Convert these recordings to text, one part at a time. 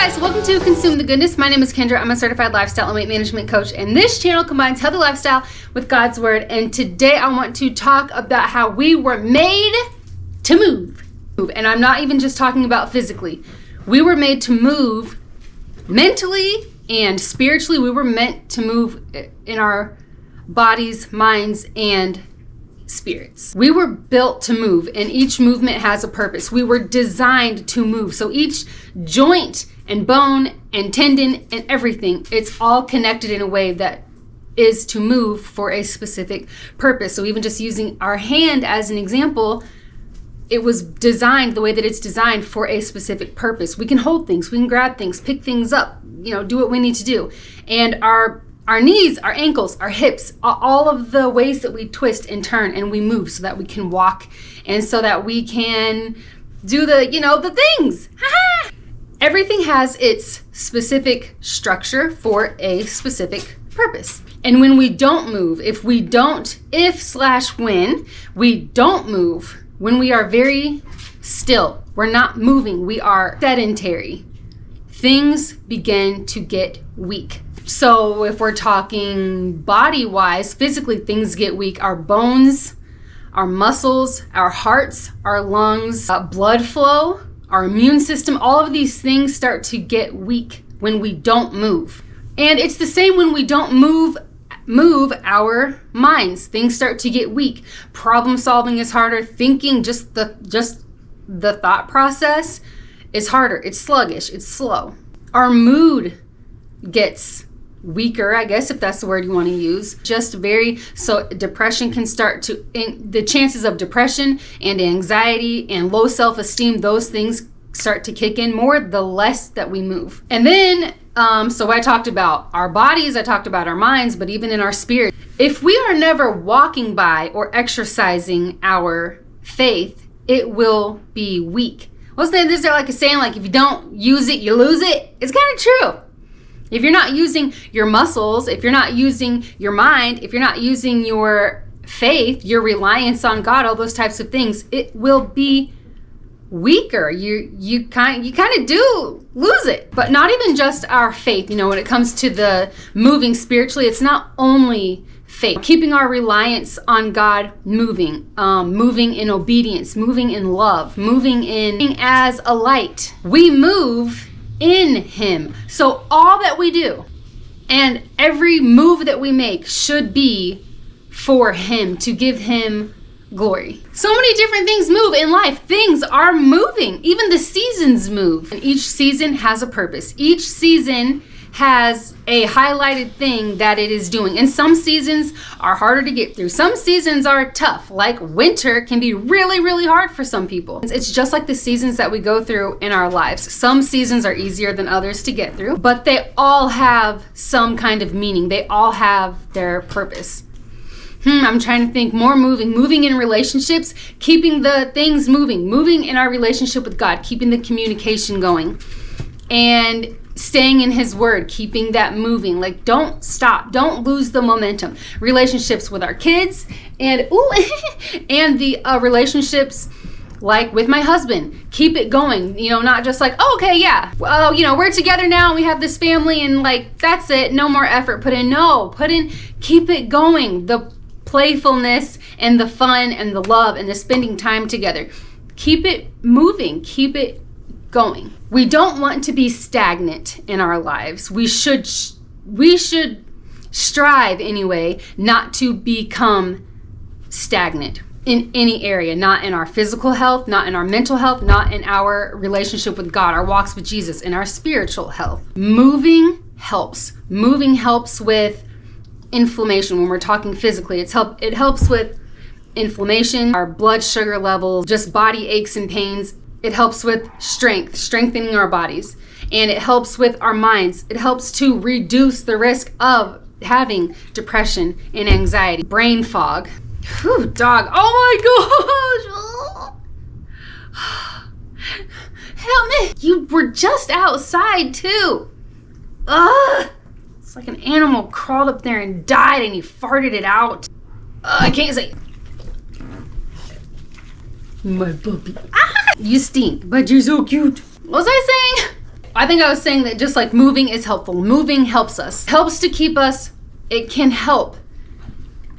guys, welcome to Consume the Goodness. My name is Kendra. I'm a certified lifestyle and weight management coach, and this channel combines healthy lifestyle with God's word. And today I want to talk about how we were made to move. And I'm not even just talking about physically. We were made to move mentally and spiritually. We were meant to move in our bodies, minds, and spirits. We were built to move, and each movement has a purpose. We were designed to move. So each joint and bone and tendon and everything, it's all connected in a way that is to move for a specific purpose. So even just using our hand as an example, it was designed the way that it's designed for a specific purpose. We can hold things, we can grab things, pick things up, do what we need to do. And our knees, our ankles, our hips, all of the ways that we twist and turn and we move so that we can walk and so that we can do the things. Everything has its specific structure for a specific purpose. And when we don't move, when we don't move, when we are very still, we're not moving, we are sedentary, things begin to get weak. So if we're talking body-wise, physically, things get weak. Our bones, our muscles, our hearts, our lungs, blood flow, our immune system, all of these things start to get weak when we don't move. And it's the same when we don't move our minds. Things start to get weak. Problem solving is harder. Thinking, just the thought process is harder. It's sluggish. It's slow. Our mood gets weaker, I guess, if that's the word you want to use. So depression can start to, the chances of depression and anxiety and low self-esteem, those things start to kick in more the less that we move. And then, so I talked about our bodies, I talked about our minds, but even in our spirit, if we are never walking by or exercising our faith, it will be weak. Is there like a saying, like if you don't use it, you lose it? It's kind of true. If you're not using your muscles, if you're not using your mind, if you're not using your faith, your reliance on God, all those types of things, it will be weaker. You kind of do lose it. But not even just our faith. When it comes to the moving spiritually, it's not only faith. Keeping our reliance on God moving in obedience, moving in love, moving as a light. We move in Him. So all that we do and every move that we make should be for Him, to give Him glory. So many different things move in life. Things are moving. Even the seasons move. And each season has a purpose. Each season has a highlighted thing that it is doing. And some seasons are harder to get through. Some seasons are tough. Like winter can be really, really hard for some people. It's just like the seasons that we go through in our lives. Some seasons are easier than others to get through, but they all have some kind of meaning. They all have their purpose. I'm trying to think more. Moving in relationships, keeping the things moving in our relationship with God, keeping the communication going, and staying in His word, keeping that moving. Like, don't stop. Don't lose the momentum. Relationships with our kids and the relationships like with my husband. Keep it going. Not just like, oh, okay, yeah. Well, we're together now and we have this family and like, that's it. No more effort put in. No, keep it going. The playfulness and the fun and the love and the spending time together. Keep it moving. Keep it going. We don't want to be stagnant in our lives. We should strive anyway not to become stagnant in any area, not in our physical health, not in our mental health, not in our relationship with God, our walks with Jesus, in our spiritual health. Moving helps. Moving helps with inflammation. When we're talking physically, it helps with inflammation, our blood sugar levels, just body aches and pains. It helps with strengthening our bodies, and it helps with our minds. It helps to reduce the risk of having depression and anxiety, brain fog. Whew, dog. Oh my gosh. Help me. You were just outside too. Ugh. It's like an animal crawled up there and died and he farted it out. I can't say. My puppy. Ah! You stink, but you're so cute. What was I saying? I think I was saying that just like moving is helpful. Moving helps us. Helps to keep us, it can help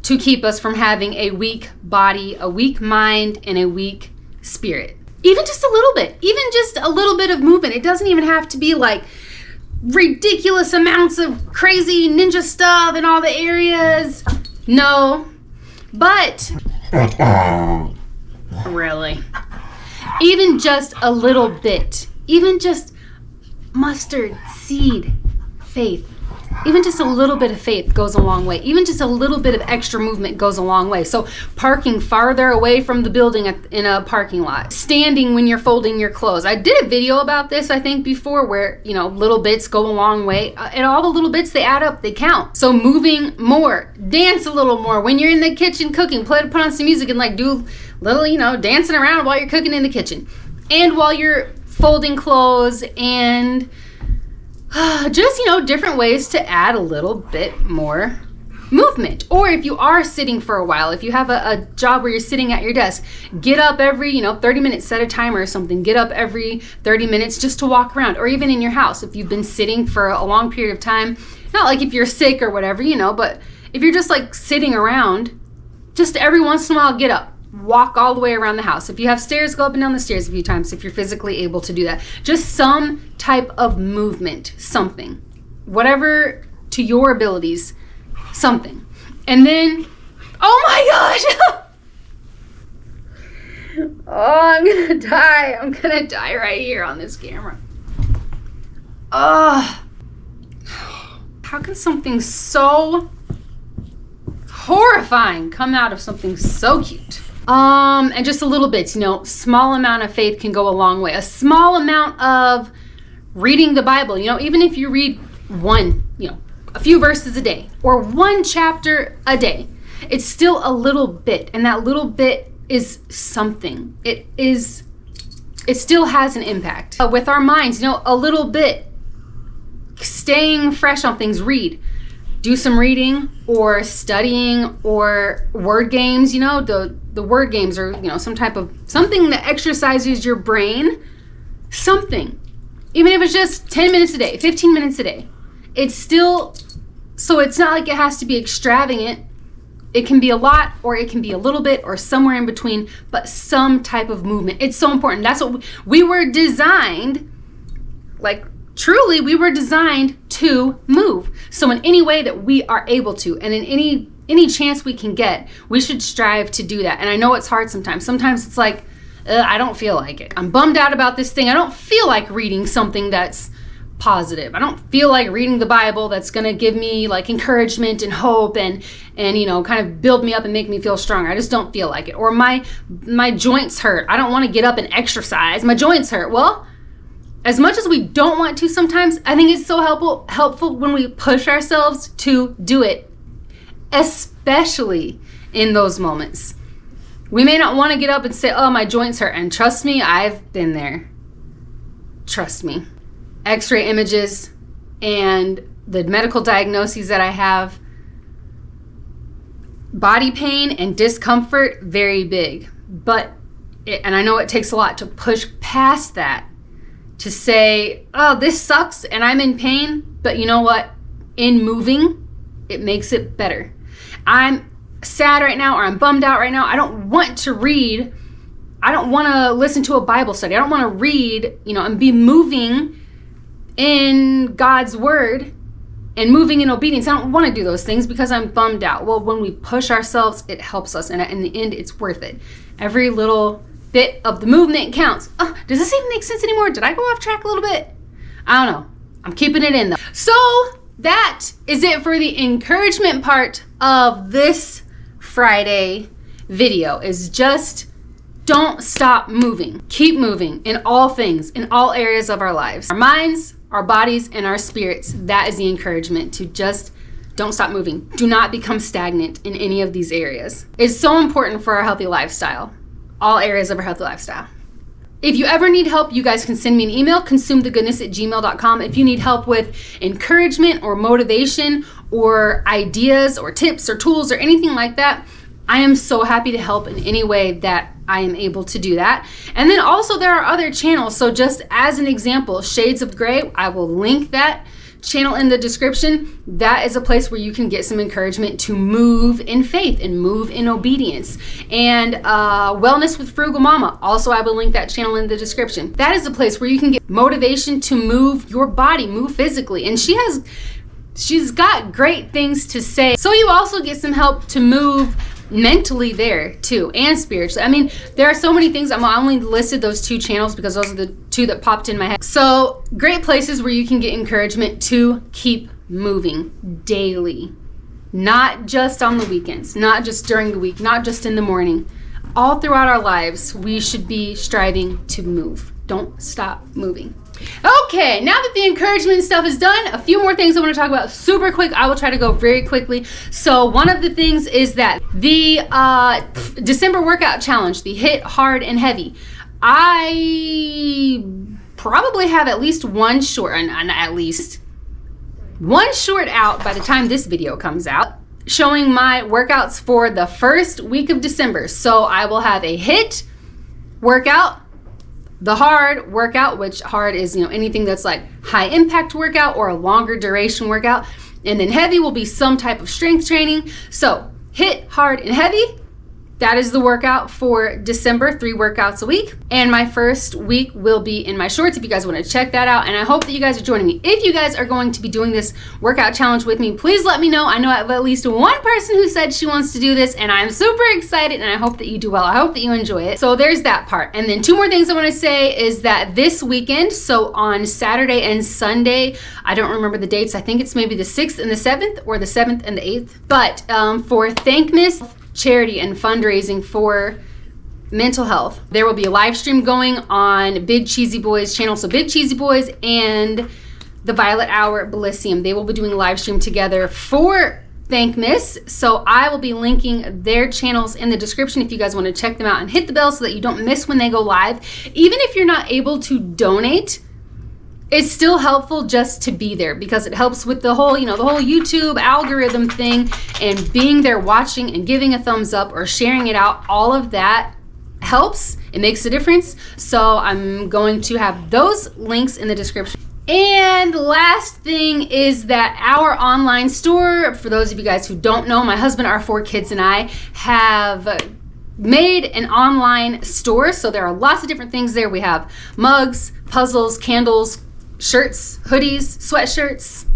to keep us from having a weak body, a weak mind, and a weak spirit. Even just a little bit. Even just a little bit of movement. It doesn't even have to be like ridiculous amounts of crazy ninja stuff in all the areas. No. But really, even just a little bit, even just mustard seed faith, even just a little bit of faith goes a long way. Even just a little bit of extra movement goes a long way. So parking farther away from the building in a parking lot, standing when you're folding your clothes. I did a video about this, I think, before, where, you know, little bits go a long way, and all the little bits, they add up, they count. So moving more, dance a little more when you're in the kitchen cooking, put on some music and like do little, you know, dancing around while you're cooking in the kitchen and while you're folding clothes, and just, you know, different ways to add a little bit more movement. Or if you are sitting for a while, if you have a job where you're sitting at your desk, get up every, 30 minutes, set a timer or something. Get up every 30 minutes just to walk around. Or even in your house, if you've been sitting for a long period of time, not like if you're sick or whatever, but if you're just like sitting around, just every once in a while, get up. Walk all the way around the house. If you have stairs, go up and down the stairs a few times if you're physically able to do that. Just some type of movement, something. Whatever to your abilities, something. And then, oh my gosh! Oh, I'm gonna die. I'm gonna die right here on this camera. How can something so horrifying come out of something so cute? And just a little bit, small amount of faith can go a long way. A small amount of reading the Bible, even if you read one, a few verses a day or one chapter a day, it's still a little bit. And that little bit is something. It still has an impact. With our minds, a little bit, staying fresh on things, do some reading or studying or word games. The word games are, something that exercises your brain, something. Even if it's just 10 minutes a day, 15 minutes a day. It's still, so it's not like it has to be extravagant. It can be a lot, or it can be a little bit, or somewhere in between, but some type of movement. It's so important. That's what we were designed, truly, we were designed to move. So in any way that we are able to, and in any chance we can get, we should strive to do that. And I know it's hard sometimes. Sometimes it's like, I don't feel like it. I'm bummed out about this thing. I don't feel like reading something that's positive. I don't feel like reading the Bible that's going to give me encouragement and hope and kind of build me up and make me feel stronger. I just don't feel like it. Or my joints hurt. I don't want to get up and exercise. My joints hurt. Well, as much as we don't want to sometimes, I think it's so helpful when we push ourselves to do it, especially in those moments. We may not want to get up and say, oh, my joints hurt. And trust me, I've been there. Trust me. X-ray images and the medical diagnoses that I have, body pain and discomfort, very big. And I know it takes a lot to push past that, to say, oh, this sucks and I'm in pain, but you know what? In moving, it makes it better. I'm sad right now, or I'm bummed out right now. I don't want to read. I don't want to listen to a Bible study. I don't want to read, and be moving in God's word and moving in obedience. I don't want to do those things because I'm bummed out. Well, when we push ourselves, it helps us. And in the end, it's worth it. Every little bit of the movement counts. Does this even make sense anymore? Did I go off track a little bit? I don't know. I'm keeping it in though. So that is it for the encouragement part of this Friday video, is just don't stop moving. Keep moving in all things, in all areas of our lives. Our minds, our bodies, and our spirits. That is the encouragement, to just don't stop moving. Do not become stagnant in any of these areas. It's so important for our healthy lifestyle. All areas of our healthy lifestyle. If you ever need help, you guys can send me an email, consumethegoodness@gmail.com. If you need help with encouragement or motivation or ideas or tips or tools or anything like that, I am so happy to help in any way that I am able to do that. And then also there are other channels. So just as an example, Shades of Grey, I will link that channel in the description. That is a place where you can get some encouragement to move in faith and move in obedience. And Wellness with Frugal Mama, also I will link that channel in the description. That is a place where you can get motivation to move your body, move physically. And she's got great things to say. So you also get some help to move mentally there too, and spiritually. I mean, there are so many things. I only listed those 2 channels because those are the 2 that popped in my head. So great places where you can get encouragement to keep moving daily, not just on the weekends, not just during the week, not just in the morning. All throughout our lives, we should be striving to move. Don't stop moving. Okay, now that the encouragement stuff is done, a few more things I want to talk about super quick. I will try to go very quickly. So one of the things is that the December workout challenge, the hit hard and heavy, I probably have at least one short out by the time this video comes out, showing my workouts for the first week of December. So I will have a hit workout, the hard workout, which hard is, anything that's like high impact workout or a longer duration workout. And then heavy will be some type of strength training. So hit, hard, and heavy. That is the workout for December, 3 workouts a week. And my first week will be in my shorts if you guys want to check that out. And I hope that you guys are joining me. If you guys are going to be doing this workout challenge with me, please let me know. I know I have at least one person who said she wants to do this, and I'm super excited, and I hope that you do well. I hope that you enjoy it. So there's that part. And then 2 more things I want to say is that this weekend, so on Saturday and Sunday, I don't remember the dates. I think it's maybe the 6th and the 7th, or the 7th and the 8th. But for Thankmas charity and fundraising for mental health, there will be a live stream going on Big Cheesy Boys channel. So Big Cheesy Boys and the Violet Hour Bellisium, they will be doing a live stream together for Thankmas. So I will be linking their channels in the description if you guys want to check them out, and hit the bell so that you don't miss when they go live. Even if you're not able to donate, it's still helpful just to be there, because it helps with the whole, the whole YouTube algorithm thing, and being there watching and giving a thumbs up or sharing it out. All of that helps. It makes a difference. So I'm going to have those links in the description. And last thing is that our online store, for those of you guys who don't know, my husband, our 4 kids, and I have made an online store. So there are lots of different things there. We have mugs, puzzles, candles, shirts, hoodies, sweatshirts.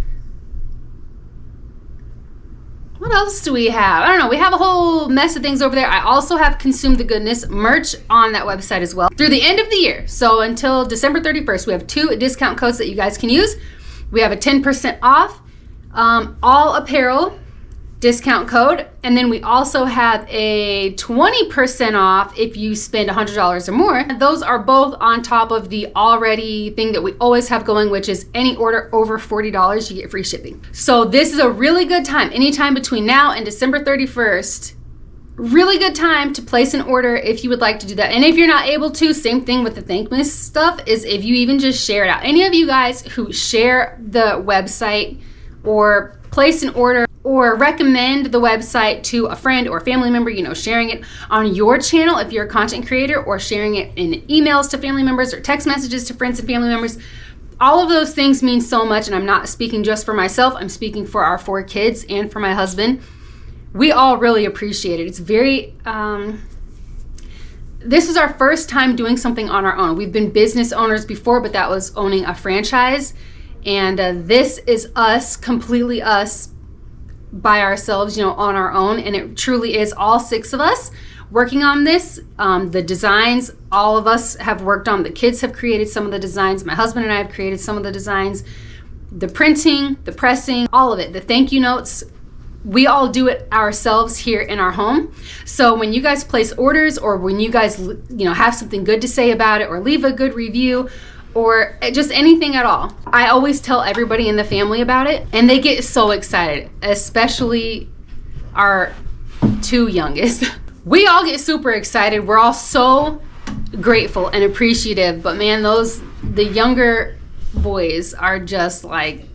What else do we have? I don't know. We have a whole mess of things over there. I also have Consume the Goodness merch on that website as well through the end of the year. So until December 31st, we have 2 discount codes that you guys can use. We have a 10% off all apparel discount code, and then we also have a 20% off if you spend $100 or more. Those are both on top of the already thing that we always have going, which is any order over $40, you get free shipping. So this is a really good time, anytime between now and December 31st. Really good time to place an order if you would like to do that. And if you're not able to, same thing with the Thankmas stuff, is if you even just share it out. Any of you guys who share the website or place an order or recommend the website to a friend or family member, sharing it on your channel if you're a content creator, or sharing it in emails to family members or text messages to friends and family members. All of those things mean so much, and I'm not speaking just for myself. I'm speaking for our 4 kids and for my husband. We all really appreciate it. It's very, this is our first time doing something on our own. We've been business owners before, but that was owning a franchise. And this is us, completely us, by ourselves, on our own. And it truly is all 6 of us working on this. The designs, all of us have worked on. The kids have created some of the designs. My husband and I have created some of the designs. The printing, the pressing, all of it. The thank you notes, we all do it ourselves here in our home. So when you guys place orders, or when you guys, have something good to say about it, or leave a good review, or just anything at all, I always tell everybody in the family about it, and they get so excited, especially our 2 youngest. We all get super excited. We're all so grateful and appreciative, but man, the younger boys are just like,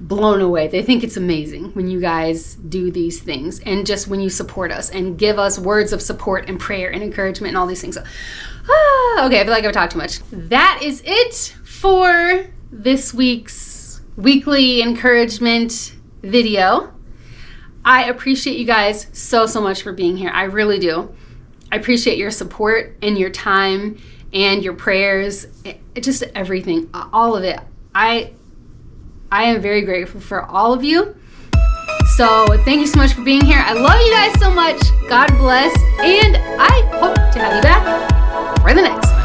blown away. They think it's amazing when you guys do these things, and just when you support us and give us words of support and prayer and encouragement and all these things. So, okay, I feel like I've talked too much. That is it for this week's weekly encouragement video. I appreciate you guys so much for being here. I really do. I appreciate your support and your time and your prayers, just everything, all of it. I am very grateful for all of you. So thank you so much for being here. I love you guys so much. God bless. And I hope to have you back for the next